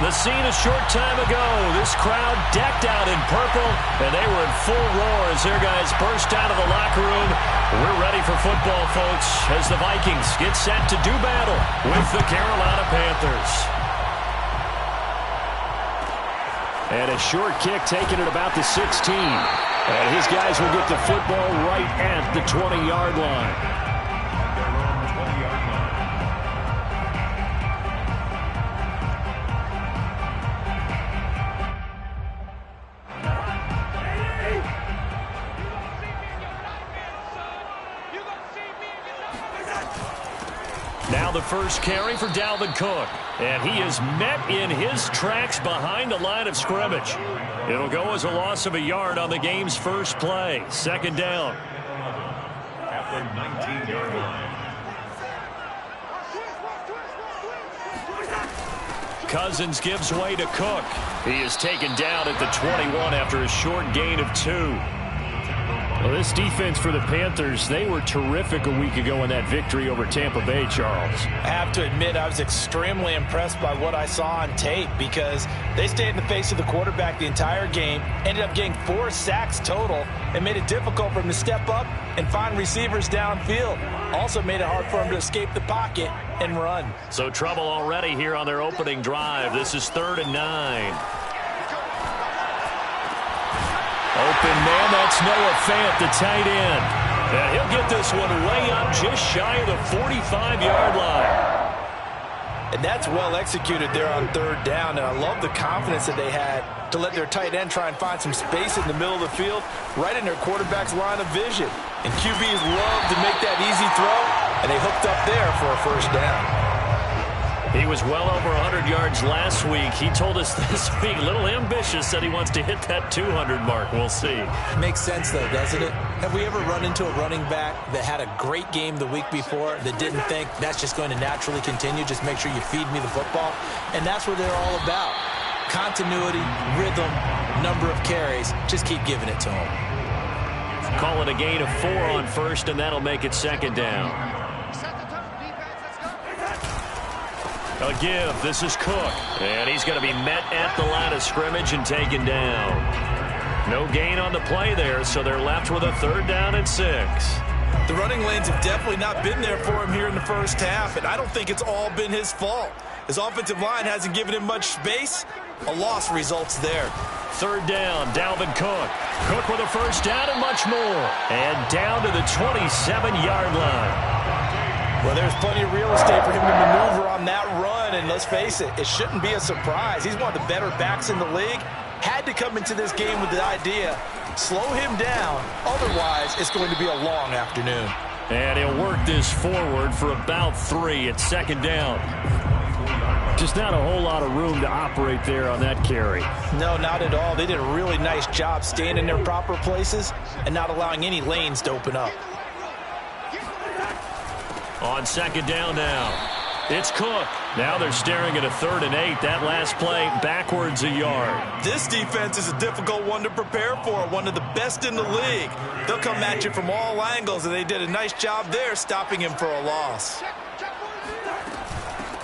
The scene a short time ago. This crowd decked out in purple, and they were in full roar as their guys burst out of the locker room. We're ready for football, folks, as the Vikings get set to do battle with the Carolina Panthers. And a short kick taken at about the 16. And his guys will get the football right at the 20-yard line. Now the first carry for Dalvin Cook. And he is met in his tracks behind the line of scrimmage. It'll go as a loss of a yard on the game's first play. Second down. At the 19-yard line. Cousins gives way to Cook. He is taken down at the 21 after a short gain of 2. Well, this defense for the Panthers, they were terrific a week ago in that victory over Tampa Bay, Charles. I have to admit, I was extremely impressed by what I saw on tape because they stayed in the face of the quarterback the entire game, ended up getting 4 sacks total, and made it difficult for him to step up and find receivers downfield. Also made it hard for him to escape the pocket and run. So trouble already here on their opening drive. This is 3rd and 9. Open man, that's Noah Fant, the tight end. And he'll get this one way up just shy of the 45-yard line. And that's well executed there on 3rd down. And I love the confidence that they had to let their tight end try and find some space in the middle of the field, right in their quarterback's line of vision. And QBs love to make that easy throw, and they hooked up there for a first down. He was well over 100 yards last week. He told us this week, a little ambitious, said he wants to hit that 200 mark. We'll see. Makes sense, though, doesn't it? Have we ever run into a running back that had a great game the week before that didn't think that's just going to naturally continue? Just make sure you feed me the football. And that's what they're all about. Continuity, rhythm, number of carries. Just keep giving it to them. Call it a gain of 4 on first, and that'll make it second down. A give. This is Cook. And he's going to be met at the line of scrimmage and taken down. No gain on the play there, so they're left with a 3rd down and 6. The running lanes have definitely not been there for him here in the first half, and I don't think it's all been his fault. His offensive line hasn't given him much space. A loss results there. 3rd down, Dalvin Cook. Cook with a first down and much more. And down to the 27-yard line. Well, there's plenty of real estate for him to maneuver on that run, and let's face it, it shouldn't be a surprise. He's one of the better backs in the league. Had to come into this game with the idea, slow him down, otherwise it's going to be a long afternoon. And he'll work this forward for about 3 at 2nd down. Just not a whole lot of room to operate there on that carry. No, not at all. They did a really nice job staying in their proper places and not allowing any lanes to open up. On 2nd down now, it's Cook. Now they're staring at a 3rd and 8. That last play backwards a yard. This defense is a difficult one to prepare for, one of the best in the league. They'll come at you from all angles, and they did a nice job there stopping him for a loss.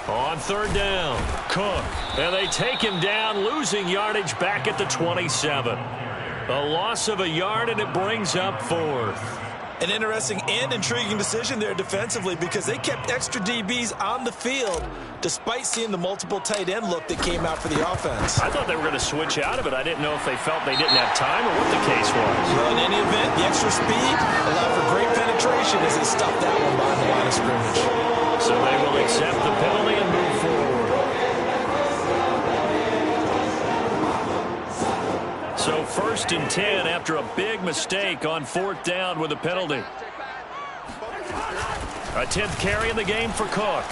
On 3rd down, Cook. And they take him down, losing yardage back at the 27. A loss of a yard, and it brings up 4th. An interesting and intriguing decision there defensively because they kept extra DBs on the field despite seeing the multiple tight end look that came out for the offense. I thought they were going to switch out of it. I didn't know if they felt they didn't have time or what the case was. Well, in any event, the extra speed allowed for great penetration as they stopped that one behind the line of scrimmage. So they will accept the penalty and move forward. So 1st and 10 after a big mistake on 4th down with a penalty. A 10th carry in the game for Cook.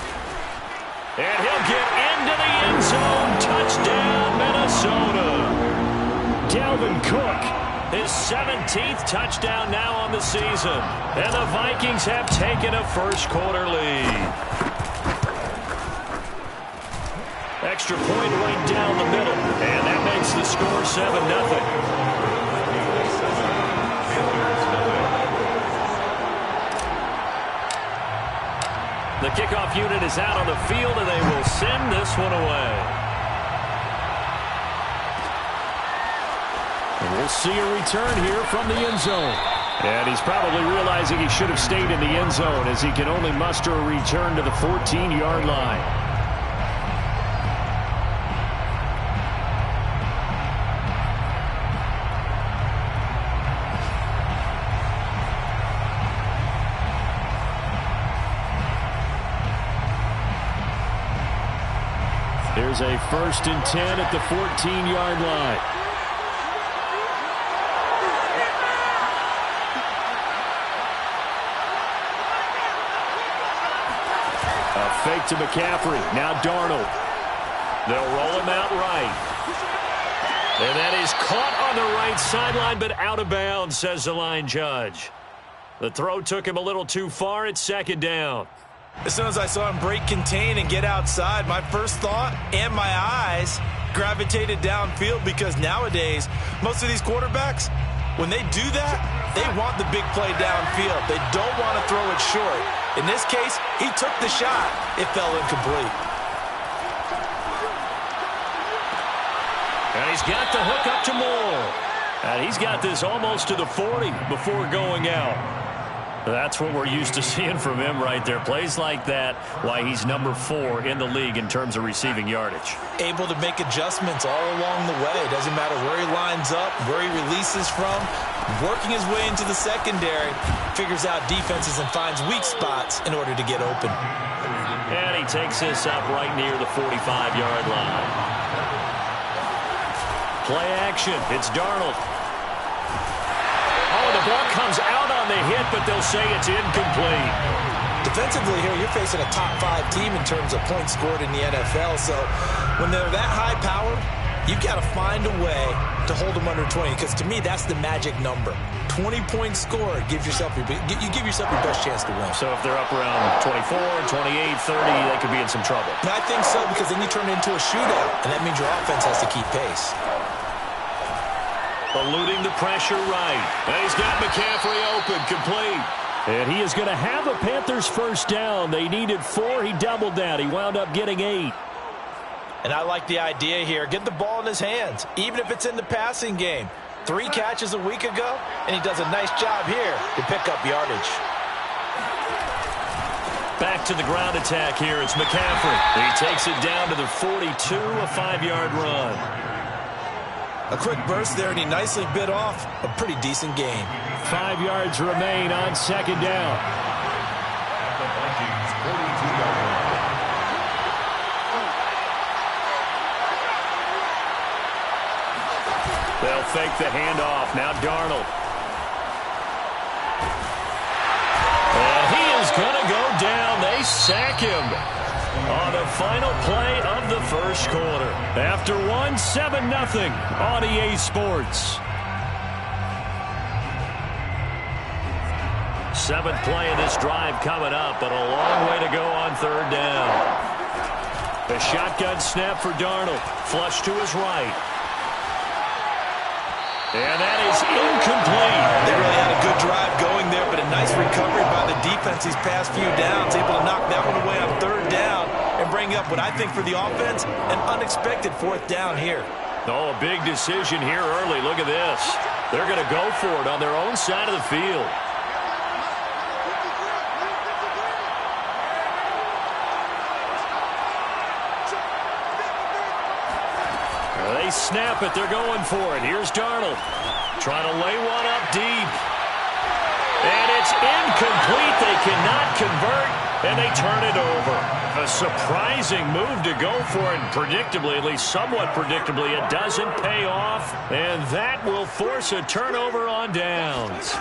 And he'll get into the end zone. Touchdown, Minnesota. Dalvin Cook, his 17th touchdown now on the season. And the Vikings have taken a first-quarter lead. Extra point right down the middle. And that makes the score 7-0. The kickoff unit is out on the field, and they will send this one away. We'll see a return here from the end zone. And he's probably realizing he should have stayed in the end zone as he can only muster a return to the 14-yard line. There's a 1st and 10 at the 14-yard line. A fake to McCaffrey. Now Darnold. They'll roll him out right. And that is caught on the right sideline, but out of bounds, says the line judge. The throw took him a little too far. It's 2nd down. As soon as I saw him break contain and get outside, my first thought and my eyes gravitated downfield, because nowadays, most of these quarterbacks, when they do that, they want the big play downfield. They don't want to throw it short. In this case, he took the shot. It fell incomplete. And he's got the hook up to Moore. And he's got this almost to the 40 before going out. That's what we're used to seeing from him right there. Plays like that, why he's number 4 in the league in terms of receiving yardage. Able to make adjustments all along the way. Doesn't matter where he lines up, where he releases from. Working his way into the secondary, figures out defenses and finds weak spots in order to get open. And he takes this up right near the 45-yard line. Play action. It's Darnold. Oh, the ball comes out on the hit, but they'll say it's incomplete. Defensively here, you're facing a top 5 team in terms of points scored in the NFL. So when they're that high-powered, you've got to find a way to hold them under 20, because to me, that's the magic number. 20 points scored gives yourself you give yourself your best chance to win. So if they're up around 24, 28, 30, they could be in some trouble. And I think so, because then you turn it into a shootout, and that means your offense has to keep pace. Eluding the pressure right. And he's got McCaffrey open, complete. And he is going to have a Panthers 1st down. They needed 4. He doubled that. He wound up getting 8. And I like the idea here. Get the ball in his hands, even if it's in the passing game. 3 catches a week ago, and he does a nice job here to pick up yardage. Back to the ground attack here. It's McCaffrey. He takes it down to the 42, a 5-yard run. A quick burst there, and he nicely bit off a pretty decent gain. 5 yards remain on 2nd down. They'll fake the handoff. Now Darnold. And he is going to go down. They sack him on the final play of the 1st quarter. After 7-0 on EA Sports. 7th play of this drive coming up, but a long way to go on 3rd down. The shotgun snap for Darnold. Flush to his right. And that is incomplete. They really had a good drive going there, but a nice recovery by the defense these past few downs. Able to knock that one away on 3rd down and bring up what I think for the offense, an unexpected 4th down here. Oh, a big decision here early. Look at this. They're going to go for it on their own side of the field. They snap it. They're going for it. Here's Darnold. Trying to lay one up deep. And it's incomplete. They cannot convert, and they turn it over. A surprising move to go for it. Predictably, at least somewhat predictably, it doesn't pay off. And that will force a turnover on downs.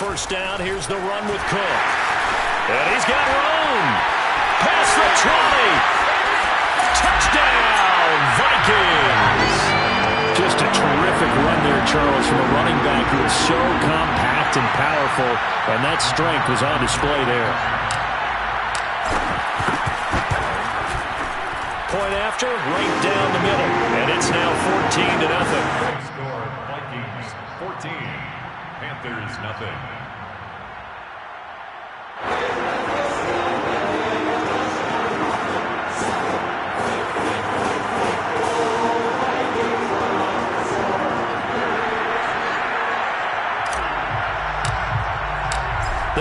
1st down. Here's the run with Cook. And he's got room. Past the 20. Touchdown, Vikings! Just a terrific run there, Charles, from a running back who is so compact and powerful, and that strength was on display there. Point after, right down the middle, and it's now 14-0. Score, Vikings 14, Panthers nothing.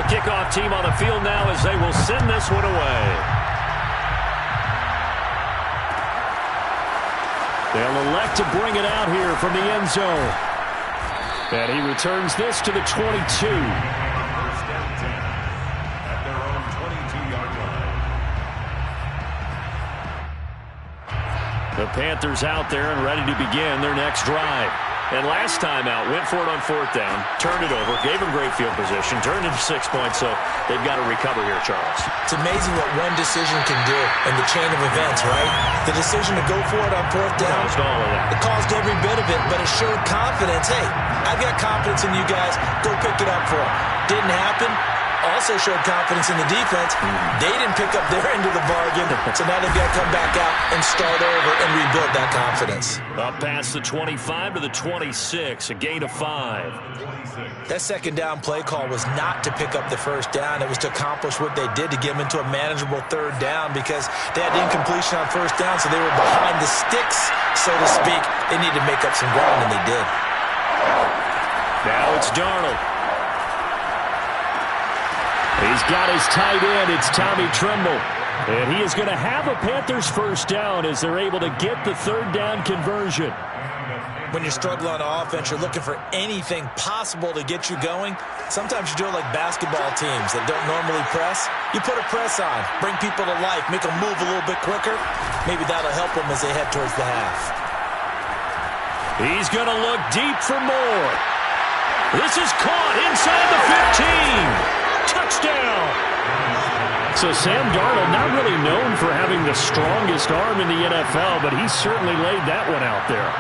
kickoff team on the field now as they will send this one away. They'll elect to bring it out here from the end zone. And he returns this to the 22. First and 10 at their own 22-yard line. The Panthers out there and ready to begin their next drive. And last time out, went for it on fourth down, turned it over, gave them great field position, turned it to 6 points, so they've got to recover here, Charles. It's amazing what one decision can do in the chain of events, right? The decision to go for it on fourth down. Caused all of that. It caused every bit of it, but it showed confidence. Hey, I've got confidence in you guys. Go pick it up for them. Didn't happen. Also showed confidence in the defense. They didn't pick up their end of the bargain, so now they've got to come back out and start over and rebuild that confidence. Up past the 25 to the 26, a gain of 5. That second down play call was not to pick up the first down. It was to accomplish what they did to get them into a manageable third down because they had incompletion on first down, so they were behind the sticks, so to speak. They needed to make up some ground, and they did. Now it's Darnold. He's got his tight end. It's Tommy Tremble. And he is going to have a Panthers first down as they're able to get the third down conversion. When you're struggling on offense, you're looking for anything possible to get you going. Sometimes you do it like basketball teams that don't normally press. You put a press on, bring people to life, make them move a little bit quicker. Maybe that'll help them as they head towards the half. He's going to look deep for more. This is caught inside the 15. Touchdown! So Sam Darnold, not really known for having the strongest arm in the NFL, but he certainly laid that one out there.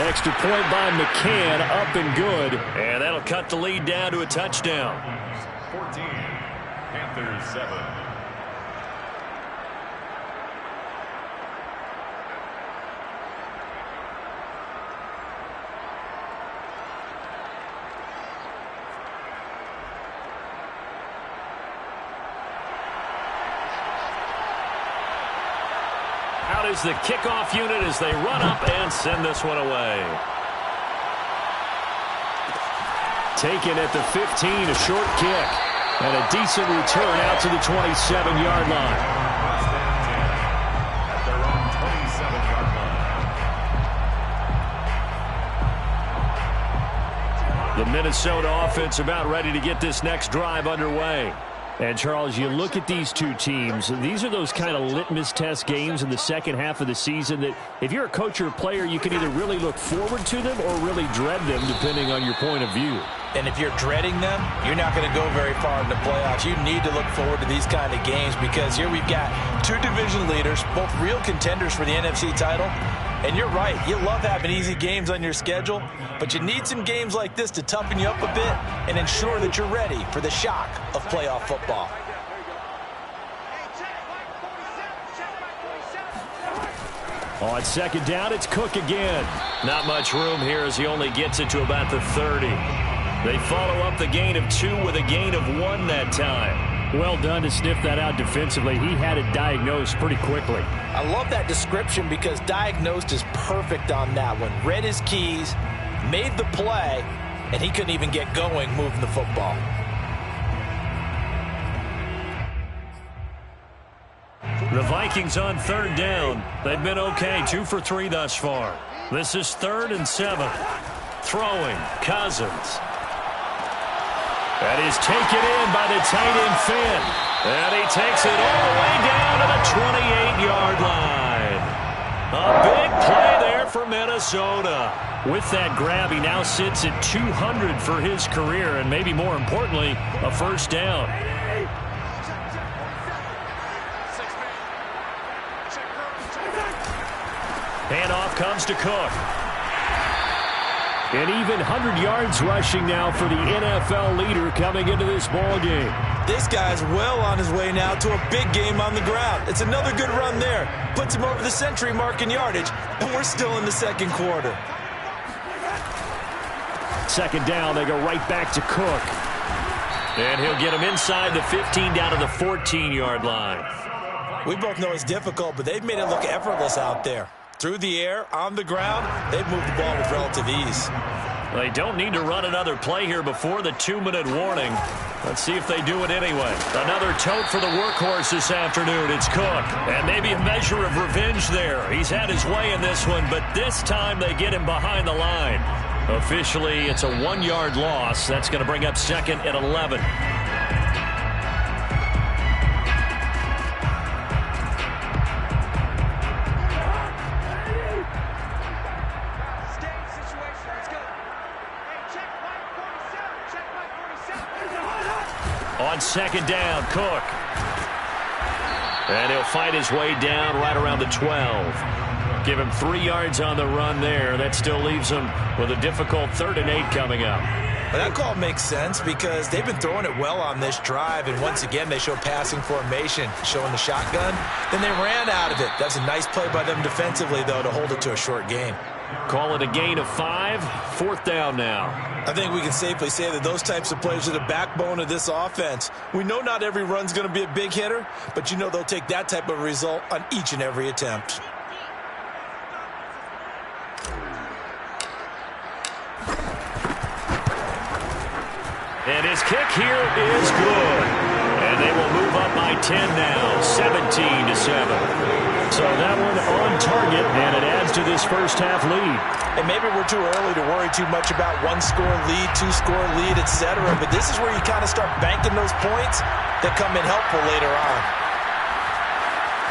Extra point by McCann, up and good. And that'll cut the lead down to a touchdown. 14, Panthers 7. Out is the kickoff unit as they run up and send this one away. Taken at the 15, a short kick. And a decent return out to the 27-yard line. First and 10 at their own 27-yard line. The Minnesota offense about ready to get this next drive underway. And, Charles, you look at these two teams, these are those kind of litmus test games in the second half of the season that if you're a coach or a player, you can either really look forward to them or really dread them, depending on your point of view. And if you're dreading them, you're not going to go very far in the playoffs. You need to look forward to these kind of games because here we've got two division leaders, both real contenders for the NFC title. And you're right, you love having easy games on your schedule, but you need some games like this to toughen you up a bit and ensure that you're ready for the shock of playoff football. On second down, it's Cook again. Not much room here as he only gets it to about the 30. They follow up the gain of 2 with a gain of 1 that time. Well done to sniff that out defensively. He had it diagnosed pretty quickly. I love that description because diagnosed is perfect on that one. Read his keys, made the play, and he couldn't even get going moving the football. The Vikings on third down. They've been okay, 2 for 3 thus far. This is 3rd and 7. Throwing, Cousins. That is taken in by the tight end Finn. And he takes it all the way down to the 28-yard line. A big play there for Minnesota. With that grab, he now sits at 200 for his career, and maybe more importantly, a first down. Handoff comes to Cook. And even 100 yards rushing now for the NFL leader coming into this ball game. This guy's well on his way now to a big game on the ground. It's another good run there. Puts him over the century mark in yardage, and we're still in the second quarter. Second down, they go right back to Cook. And he'll get him inside the 15 down to the 14-yard line. We both know it's difficult, but they've made it look effortless out there. Through the air, on the ground, they've moved the ball with relative ease. They don't need to run another play here before the 2-minute warning. Let's see if they do it anyway. Another tote for the workhorse this afternoon. It's Cook. And maybe a measure of revenge there. He's had his way in this one, but this time they get him behind the line. Officially, it's a 1-yard loss. That's going to bring up second and 11. On second down, Cook. And he'll fight his way down right around the 12. Give him 3 yards on the run there. That still leaves him with a difficult 3rd and 8 coming up. Well, that call makes sense because they've been throwing it well on this drive, and once again they show passing formation, showing the shotgun. Then they ran out of it. That's a nice play by them defensively, though, to hold it to a short gain. Call it a gain of 5. 4th down now. I think we can safely say that those types of plays are the backbone of this offense. We know not every run's going to be a big hitter, but you know they'll take that type of result on each and every attempt. And his kick here is good. And they will move up by 10 now, 17-7. So that one on target, and it adds to this first half lead. And maybe we're too early to worry too much about 1-score lead, 2-score lead, etc. But this is where you kind of start banking those points that come in helpful later on.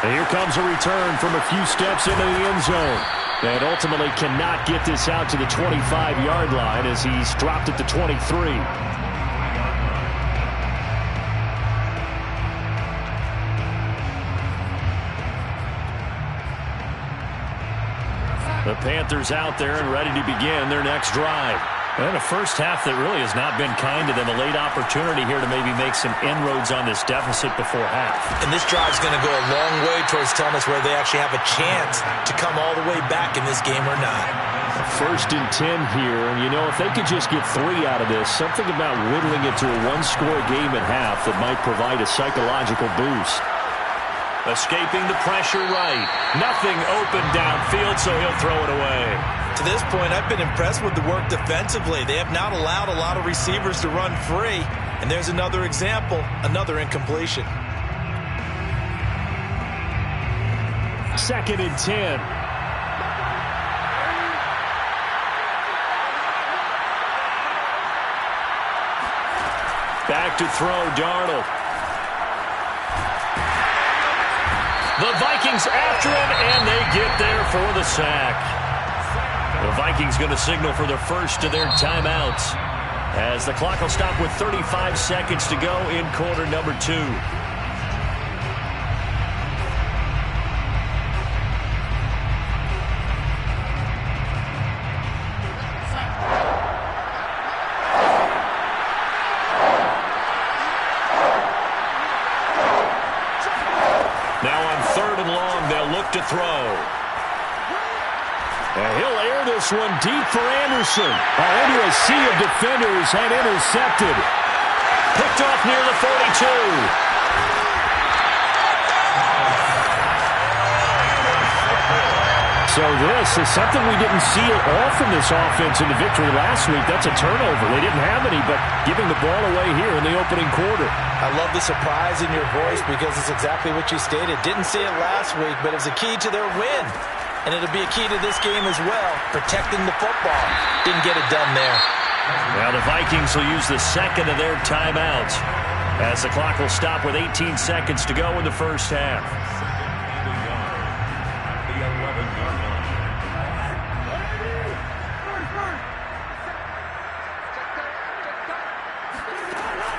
And here comes a return from a few steps into the end zone. And ultimately cannot get this out to the 25-yard line as he's dropped it to 23. The Panthers out there and ready to begin their next drive. And a first half that really has not been kind to them. A late opportunity here to maybe make some inroads on this deficit before half. And this drive's going to go a long way towards telling us whether they actually have a chance to come all the way back in this game or not. 1st and 10 here. And, you know, if they could just get 3 out of this, something about whittling it to a 1-score game at half that might provide a psychological boost. Escaping the pressure right. Nothing open downfield, so he'll throw it away. To this point, I've been impressed with the work defensively. They have not allowed a lot of receivers to run free. And there's another example, another incompletion. 2nd and 10. Back to throw, Darnold. The Vikings after him, and they get there for the sack. The Vikings going to signal for the first of their timeouts as the clock will stop with 35 seconds to go in quarter number 2. To throw. And he'll air this one deep for Anderson. Into a sea of defenders and intercepted. Picked off near the 42. So this is something we didn't see at all from this offense in the victory last week. That's a turnover. They didn't have any, but giving the ball away here in the opening quarter. I love the surprise in your voice because it's exactly what you stated. Didn't see it last week, but it was a key to their win. And it'll be a key to this game as well, protecting the football. Didn't get it done there. Now the Vikings will use the second of their timeouts as the clock will stop with 18 seconds to go in the first half.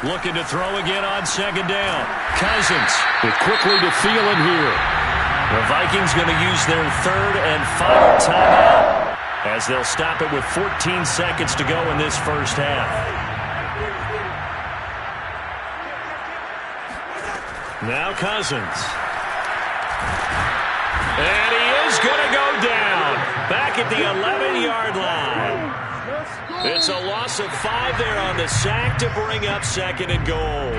Looking to throw again on second down. Cousins with quickly to Thielen here. The Vikings going to use their 3rd and final timeout as they'll stop it with 14 seconds to go in this first half. Now Cousins. And he is going to go down back at the 11-yard line. It's a loss of 5 there on the sack to bring up 2nd and goal.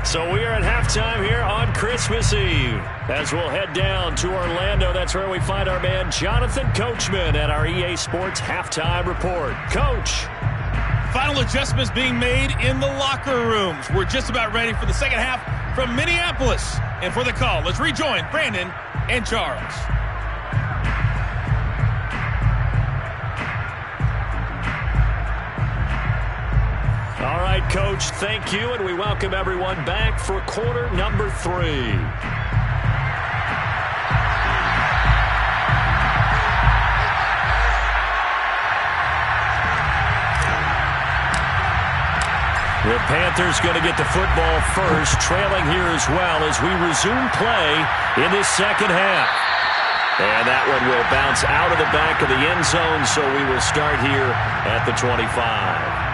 So we are at halftime here on Christmas Eve. As we'll head down to Orlando, that's where we find our man Jonathan Coachman at our EA Sports Halftime Report. Coach. Final adjustments being made in the locker rooms. We're just about ready for the second half from Minneapolis. And for the call, let's rejoin Brandon and Charles. All right, Coach, thank you, and we welcome everyone back for quarter number 3. The Panthers going to get the football first, trailing here as well as we resume play in this second half. And that one will bounce out of the back of the end zone, so we will start here at the 25.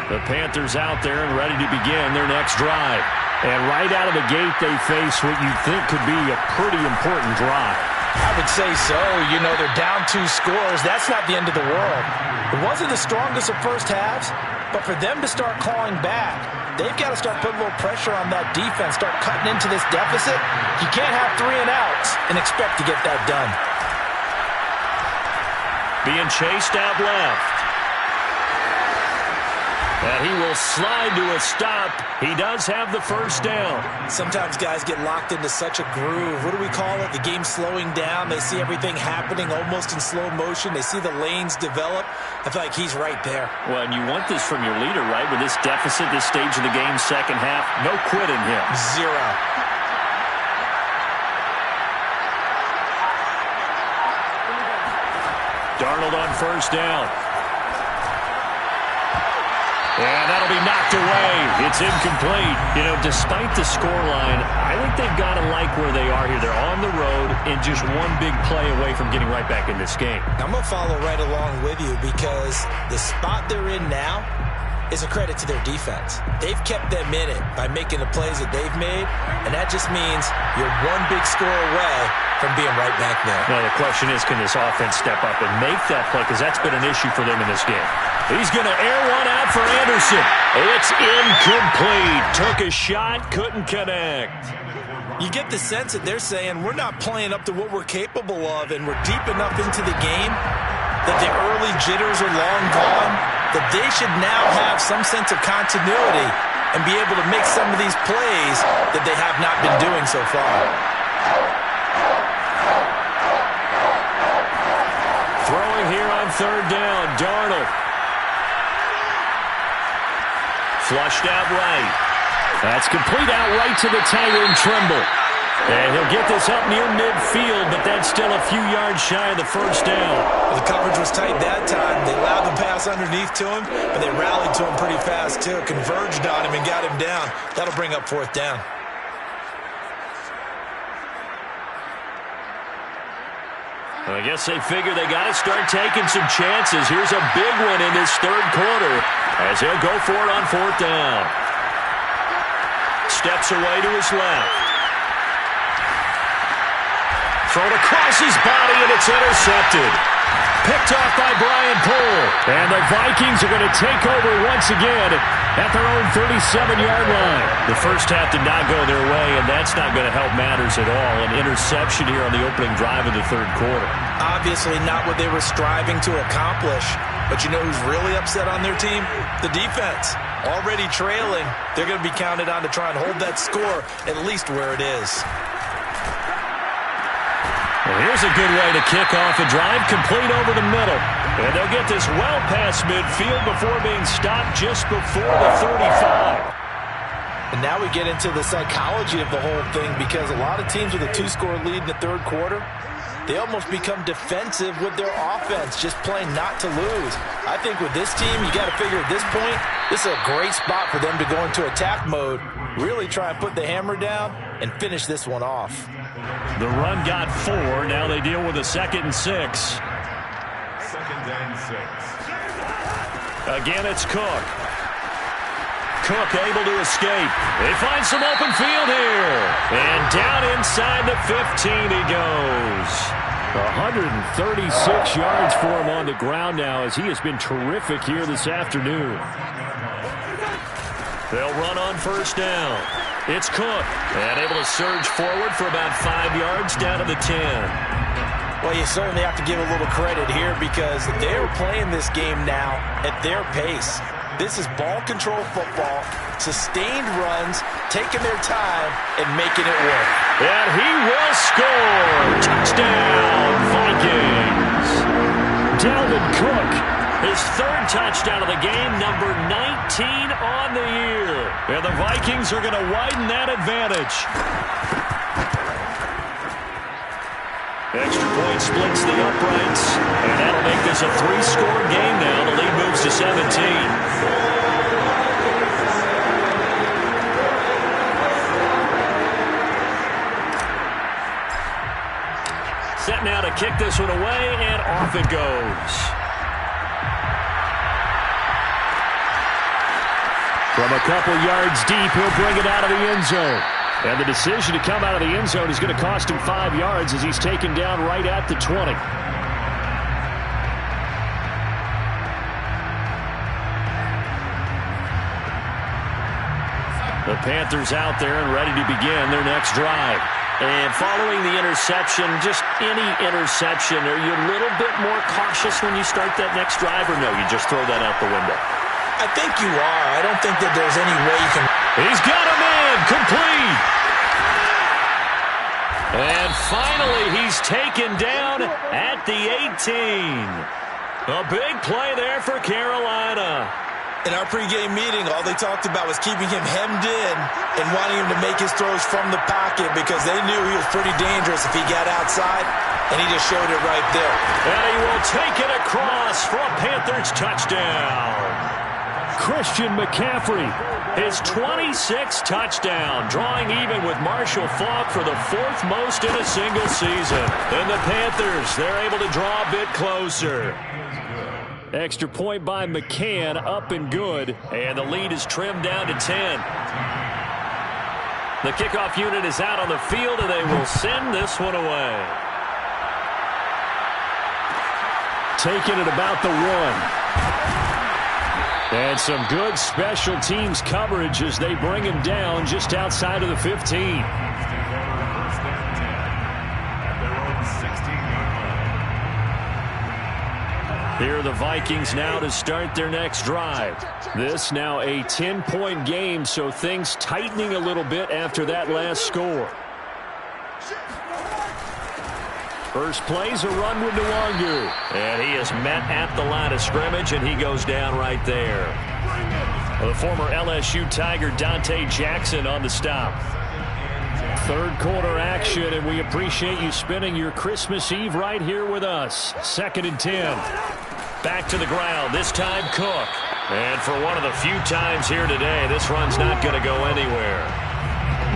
The Panthers out there and ready to begin their next drive. And right out of the gate, they face what you think could be a pretty important drive. I would say so. You know, they're down 2 scores. That's not the end of the world. It wasn't the strongest of first halves, but for them to start clawing back, they've got to start putting a little pressure on that defense, start cutting into this deficit. You can't have 3 and outs and expect to get that done. Being chased out left. And he will slide to a stop. He does have the first down. Sometimes guys get locked into such a groove. What do we call it? The game slowing down. They see everything happening almost in slow motion. They see the lanes develop. I feel like he's right there. Well, and you want this from your leader, right? With this deficit, this stage of the game, second half, no quitting him. 0. Darnold on first down. And that'll be knocked away. It's incomplete. You know, despite the scoreline, I think they've got to like where they are here. They're on the road and just one big play away from getting right back in this game. I'm going to follow right along with you because the spot they're in now is a credit to their defense. They've kept them in it by making the plays that they've made, and that just means you're one big score away from being right back there. Now, the question is, can this offense step up and make that play? Because that's been an issue for them in this game. He's going to air one out for Anderson. It's incomplete. Took a shot, couldn't connect. You get the sense that they're saying we're not playing up to what we're capable of, and we're deep enough into the game that the early jitters are long gone, that they should now have some sense of continuity and be able to make some of these plays that they have not been doing so far. Throwing here on third down, Darnold. Flushed out right. That's complete out right to the tight end, Trimble. And he'll get this up near midfield, but that's still a few yards shy of the first down. The coverage was tight that time. They allowed the pass underneath to him, but they rallied to him pretty fast, too. Converged on him and got him down. That'll bring up fourth down. I guess they figure they got to start taking some chances. Here's a big one in this third quarter as he'll go for it on fourth down. Steps away to his left. Thrown across his body, and it's intercepted. Picked off by Brian Poole. And the Vikings are going to take over once again at their own 37-yard line. The first half did not go their way, and that's not going to help matters at all. An interception here on the opening drive of the third quarter. Obviously not what they were striving to accomplish. But you know who's really upset on their team? The defense. Already trailing, they're going to be counted on to try and hold that score at least where it is. Well, here's a good way to kick off a drive, complete over the middle. And they'll get this well past midfield before being stopped just before the 35. And now we get into the psychology of the whole thing because a lot of teams with a 2-score lead in the third quarter, they almost become defensive with their offense, just playing not to lose. I think with this team, you got to figure at this point, this is a great spot for them to go into attack mode, really try and put the hammer down and finish this one off. The run got 4. Now they deal with a 2nd and 6. Second and 6. Again, it's Cook. Cook able to escape. They find some open field here. And down inside the 15 he goes. 136 yards for him on the ground now as he has been terrific here this afternoon. They'll run on first down. It's Cook. And able to surge forward for about 5 yards down to the 10. Well, you certainly have to give a little credit here because they're playing this game now at their pace. This is ball control football, sustained runs, taking their time, and making it work. And he will score. Touchdown, Vikings. Dalvin Cook, his third touchdown of the game, number 19 on the year. And the Vikings are going to widen that advantage. Extra point splits the uprights, and that'll make this a 3-score game now. The lead moves to 17. Set now to kick this one away, and off it goes. From a couple yards deep, he'll bring it out of the end zone. And the decision to come out of the end zone is going to cost him 5 yards as he's taken down right at the 20. The Panthers out there and ready to begin their next drive. And following the interception, just any interception, are you a little bit more cautious when you start that next drive, or no, you just throw that out the window? I think you are. I don't think that there's any way you can... He's got him in. Complete. And finally, he's taken down at the 18. A big play there for Carolina. In our pregame meeting, all they talked about was keeping him hemmed in and wanting him to make his throws from the pocket because they knew he was pretty dangerous if he got outside, and he just showed it right there. And he will take it across for a Panthers touchdown. Christian McCaffrey, his 26th touchdown, drawing even with Marshall Faulk for the 4th most in a single season. And the Panthers, they're able to draw a bit closer. Extra point by McCann, up and good. And the lead is trimmed down to 10. The kickoff unit is out on the field, and they will send this one away. Taking it about the 1. And some good special teams coverage as they bring him down just outside of the 15. Here are the Vikings now to start their next drive. This now a 10-point game, so things tightening a little bit after that last score. First play's a run with Nwangu. And he is met at the line of scrimmage, and he goes down right there. The former LSU Tiger Dante Jackson on the stop. Third quarter action, and we appreciate you spending your Christmas Eve right here with us. 2nd and 10. Back to the ground, this time Cook. And for one of the few times here today, this run's not going to go anywhere.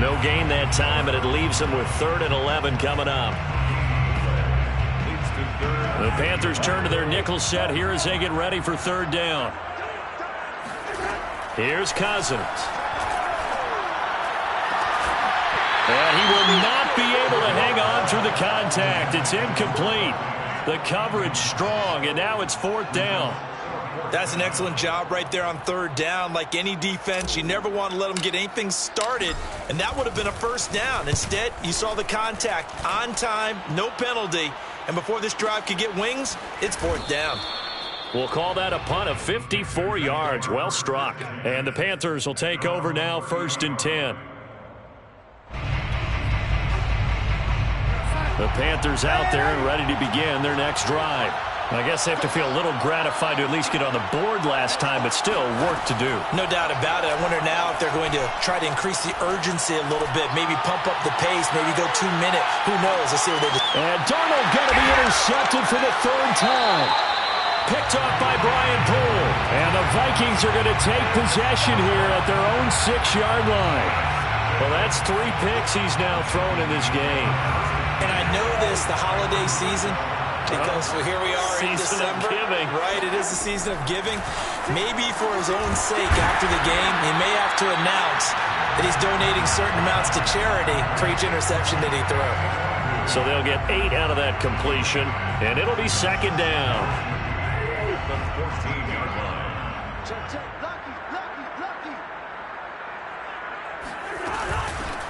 No gain that time, and it leaves them with 3rd and 11 coming up. The Panthers turn to their nickel set here as they get ready for 3rd down. Here's Cousins. And he will not be able to hang on through the contact. It's incomplete. The coverage strong, and now it's 4th down. That's an excellent job right there on 3rd down. Like any defense, you never want to let them get anything started, and that would have been a 1st down. Instead, you saw the contact on time, no penalty, and before this drive could get wings, it's 4th down. We'll call that a punt of 54 yards. Well struck. And the Panthers will take over now, 1st and 10. The Panthers out there and ready to begin their next drive. I guess they have to feel a little gratified to at least get on the board last time, but still work to do. No doubt about it. I wonder now if they're going to try to increase the urgency a little bit, maybe pump up the pace, maybe go 2-minute. Who knows? Let's see what they do. And Darnold going to be intercepted for the 3rd time. Picked off by Brian Poole. And the Vikings are going to take possession here at their own 6-yard line. Well, that's 3 picks he's now thrown in this game. And I know this, the holiday season, because here we are in December. Right, it is the season of giving. Maybe for his own sake after the game, he may have to announce that he's donating certain amounts to charity for each interception that he threw. So they'll get 8 out of that completion, and it'll be second down. The 14-yard line.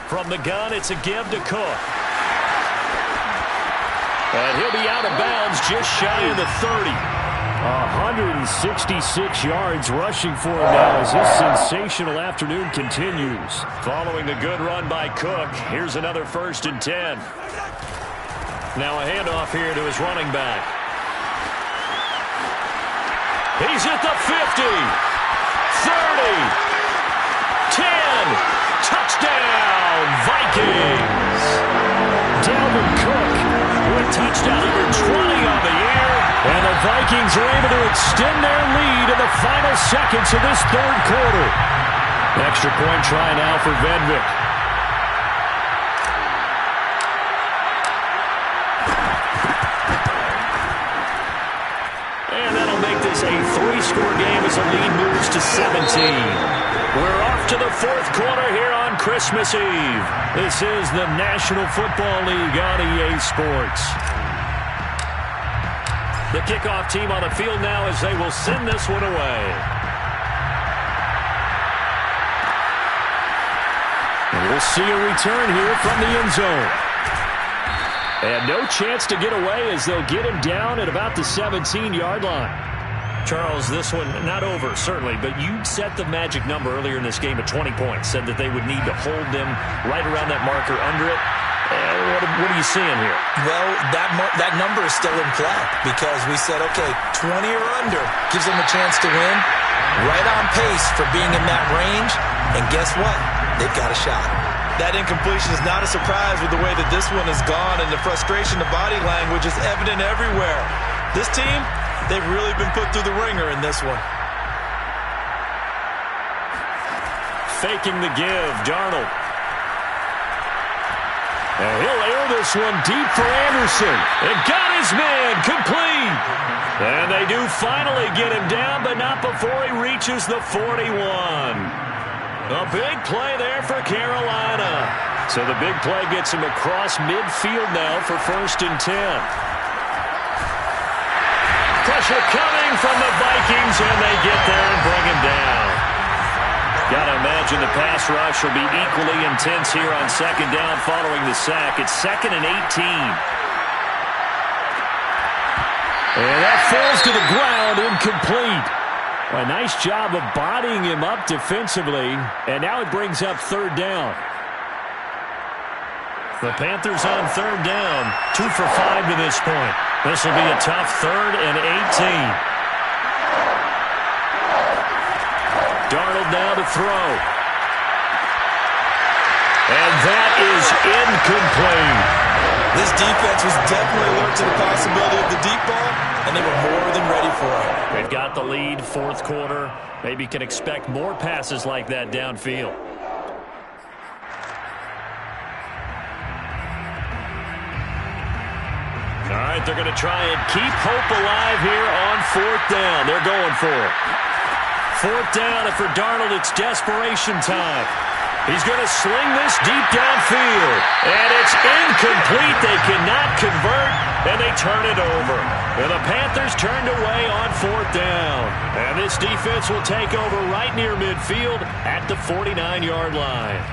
From the gun, it's a give to Cook. And he'll be out of bounds just shy of the 30. 166 yards rushing for him now as this sensational afternoon continues. Following the good run by Cook, here's another 1st and 10. Now a handoff here to his running back. He's at the 50, 30, 10. Touchdown, Vikings! Dalvin Cook with touchdown number 20 on the year. And the Vikings are able to extend their lead in the final seconds of this 3rd quarter. Extra point try now for Vedvik. And that'll make this a 3-score game as the lead moves to 17. We're off to the 4th quarter here on Christmas Eve. This is the National Football League on EA Sports. The kickoff team on the field now as they will send this one away. And we'll see a return here from the end zone. And no chance to get away as they'll get him down at about the 17-yard line. Charles, this one not over, certainly, but you set the magic number earlier in this game at 20 points, said that they would need to hold them right around that marker under it. What are you seeing here? Well, that number is still in play because we said, okay, 20 or under gives them a chance to win. Right on pace for being in that range, and guess what? They've got a shot. That incompletion is not a surprise with the way that this one has gone, and the frustration, the body language is evident everywhere. This team, they've really been put through the ringer in this one. Faking the give, Darnold. And he'll air this one deep for Anderson. And got his man complete. And they do finally get him down, but not before he reaches the 41. A big play there for Carolina. So the big play gets him across midfield now for 1st and 10. Pressure coming from the Vikings, and they get there and bring him down. Got to imagine the pass rush will be equally intense here on 2nd down following the sack. It's 2nd and 18. And that falls to the ground, incomplete. A nice job of bodying him up defensively, and now it brings up 3rd down. The Panthers on 3rd down, 2 for 5 to this point. This will be a tough 3rd and 18. Darnold now to throw. And that is incomplete. This defense was definitely alert to the possibility of the deep ball, and they were more than ready for it. They've got the lead, 4th quarter. Maybe can expect more passes like that downfield. All right, they're going to try and keep hope alive here on 4th down. They're going for it. 4th down, and for Darnold, it's desperation time. He's going to sling this deep downfield. And it's incomplete. They cannot convert, and they turn it over. And the Panthers turned away on 4th down. And this defense will take over right near midfield at the 49-yard line.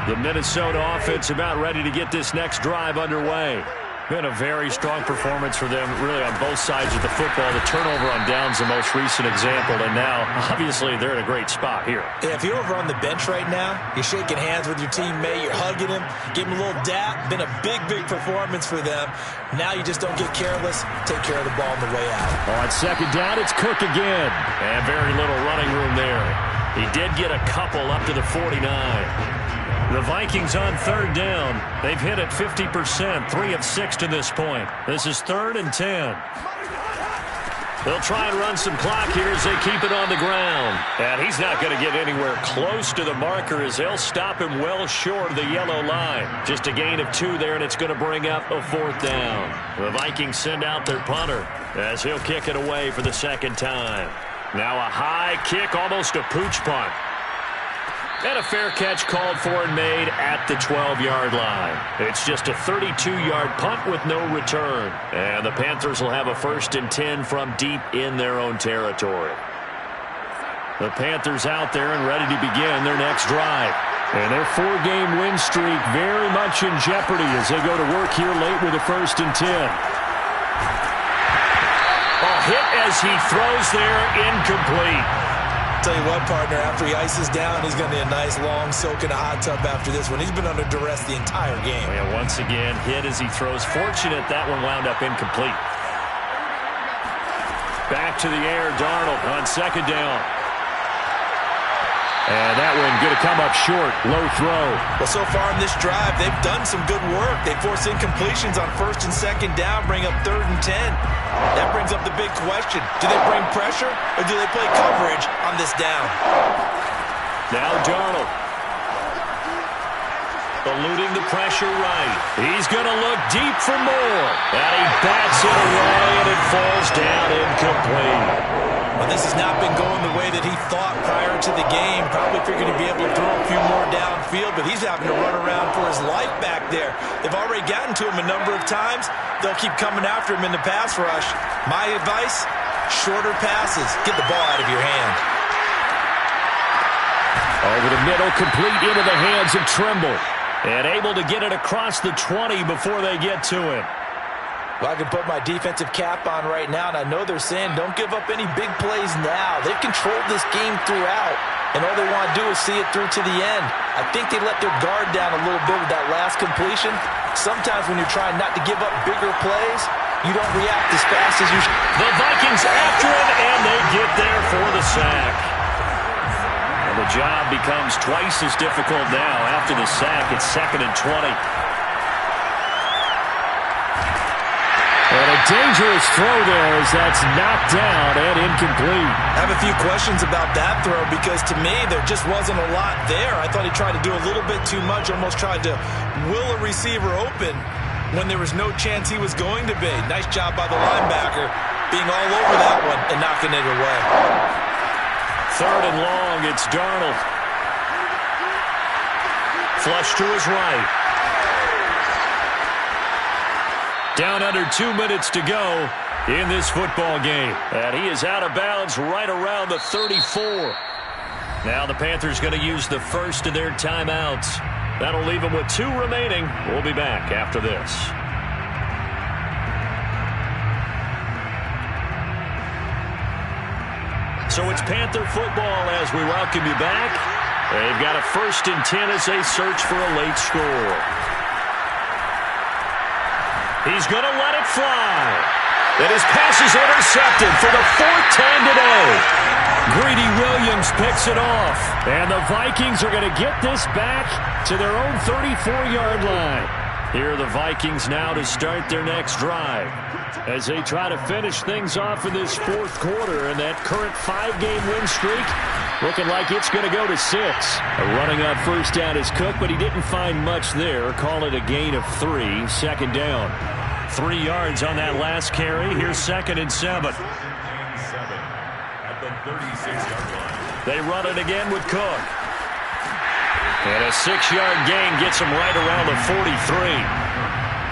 The Minnesota offense about ready to get this next drive underway. Been a very strong performance for them, really, on both sides of the football. The turnover on downs the most recent example, and now, obviously, they're in a great spot here. Yeah, if you're over on the bench right now, you're shaking hands with your teammate, you're hugging him, give him a little dap. Been a big, big performance for them. Now you just don't get careless. Take care of the ball on the way out. On 2nd down, it's Cook again. And very little running room there. He did get a couple up to the 49. The Vikings on 3rd down. They've hit it 50%, 3 of 6 to this point. This is 3rd and 10. They'll try and run some clock here as they keep it on the ground. And he's not going to get anywhere close to the marker as they'll stop him well short of the yellow line. Just a gain of 2 there, and it's going to bring up a 4th down. The Vikings send out their punter as he'll kick it away for the 2nd time. Now a high kick, almost a pooch punt. And a fair catch called for and made at the 12-yard line. It's just a 32-yard punt with no return. And the Panthers will have a 1st and 10 from deep in their own territory. The Panthers out there and ready to begin their next drive. And their 4-game win streak very much in jeopardy as they go to work here late with a 1st and 10. A hit as he throws there, incomplete. Tell you what, partner, after he ices down, he's going to need a nice long soak in a hot tub after this one. He's been under duress the entire game. Yeah, once again, hit as he throws. Fortunate that one wound up incomplete. Back to the air, Darnold on 2nd down. And that one going to come up short. Low throw. Well, so far in this drive, they've done some good work. They force incompletions on 1st and 2nd down, bring up 3rd and 10. That brings up the big question. Do they bring pressure or do they play coverage on this down? Now Darnold. Eluding the pressure right. He's going to look deep for more. And he bats it away, and it falls down incomplete. Well, this has not been going the way that he thought prior to the game. Probably figured he'd be able to throw a few more downfield, but he's having to run around for his life back there. They've already gotten to him a number of times. They'll keep coming after him in the pass rush. My advice, shorter passes. Get the ball out of your hand. Over the middle, complete into the hands of Trimble. And able to get it across the 20 before they get to him. Well, I can put my defensive cap on right now, and I know they're saying don't give up any big plays now. They've controlled this game throughout, and all they want to do is see it through to the end. I think they let their guard down a little bit with that last completion. Sometimes when you're trying not to give up bigger plays, you don't react as fast as you should. The Vikings after him, and they get there for the sack. And the job becomes twice as difficult now. After the sack, it's 2nd and 20. And a dangerous throw there as that's knocked down and incomplete. I have a few questions about that throw because to me there just wasn't a lot there. I thought he tried to do a little bit too much, almost tried to will a receiver open when there was no chance he was going to be. Nice job by the linebacker being all over that one and knocking it away. 3rd and long, it's Darnold. Flush to his right. Down under 2 minutes to go in this football game. And he is out of bounds right around the 34. Now the Panthers going to use the first of their timeouts. That'll leave them with 2 remaining. We'll be back after this. So it's Panther football as we welcome you back. They've got a 1st and 10 as they search for a late score. He's going to let it fly. And his pass is intercepted for the 4th time today. Greedy Williams picks it off. And the Vikings are going to get this back to their own 34-yard line. Here are the Vikings now to start their next drive as they try to finish things off in this 4th quarter. And that current 5-game win streak looking like it's going to go to 6. Running on 1st down is Cook, but he didn't find much there. Call it a gain of 3. 2nd down. 3 yards on that last carry. Here's 2nd and 7. At the 36-yard line. They run it again with Cook. And a 6-yard gain gets him right around the 43.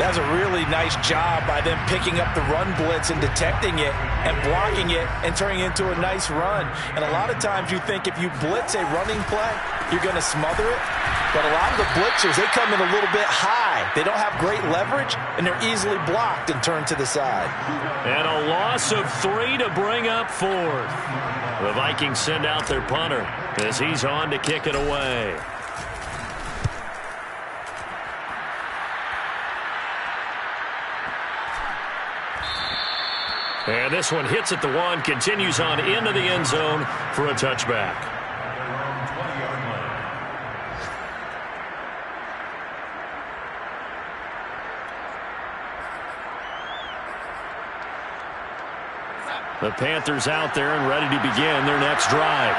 That's a really nice job by them picking up the run blitz and detecting it and blocking it and turning it into a nice run. And a lot of times you think if you blitz a running play, you're going to smother it. But a lot of the blitzers, they come in a little bit high. They don't have great leverage, and they're easily blocked and turned to the side. And a loss of 3 to bring up 4th. The Vikings send out their punter as he's on to kick it away. And this one hits at the 1, continues on into the end zone for a touchback. The Panthers out there and ready to begin their next drive.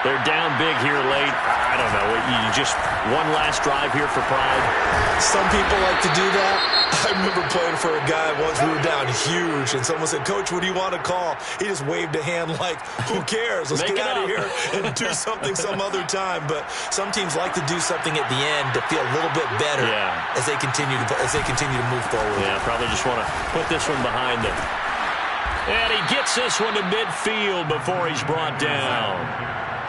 They're down big here late. I don't know. You just one last drive here for pride. Some people like to do that. I remember playing for a guy once. We were down huge, and someone said, "Coach, what do you want to call?" He just waved a hand like, "Who cares? Let's get out of here and do something some other time." But some teams like to do something at the end to feel a little bit better as they continue to move forward. Yeah, probably just want to put this one behind them. And he gets this one to midfield before he's brought down.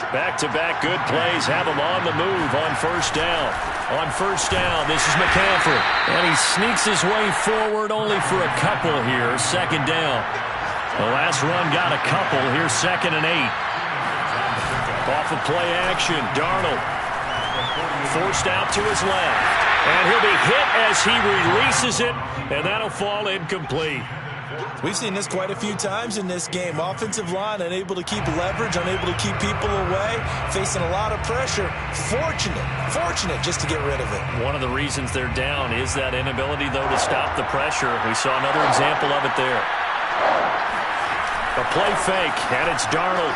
Back-to-back good plays have him on the move on first down. On first down, this is McCaffrey. And he sneaks his way forward only for a couple here. Second down. The last run got a couple. Here's 2nd and 8. Off of play action, Darnold. Forced out to his left. And he'll be hit as he releases it. And that'll fall incomplete. We've seen this quite a few times in this game. Offensive line unable to keep leverage, unable to keep people away, facing a lot of pressure. Fortunate just to get rid of it. One of the reasons they're down is that inability, though, to stop the pressure. We saw another example of it there. A play fake, and it's Darnold.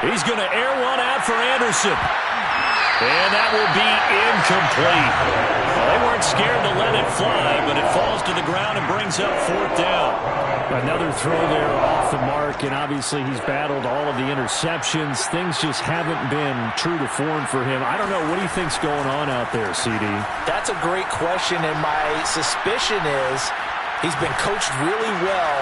He's going to air one out for Anderson. And that will be incomplete. Well, they weren't scared to let it fly, but it falls to the ground and brings up 4th down. Another throw there off the mark, and obviously he's battled all of the interceptions. Things just haven't been true to form for him. I don't know. What do you think's going on out there, CD? That's a great question, and my suspicion is he's been coached really well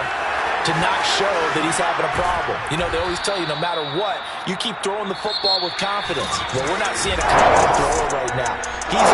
to not show that he's having a problem. You know, they always tell you no matter what, you keep throwing the football with confidence. Well, we're not seeing a confident thrower right now. He's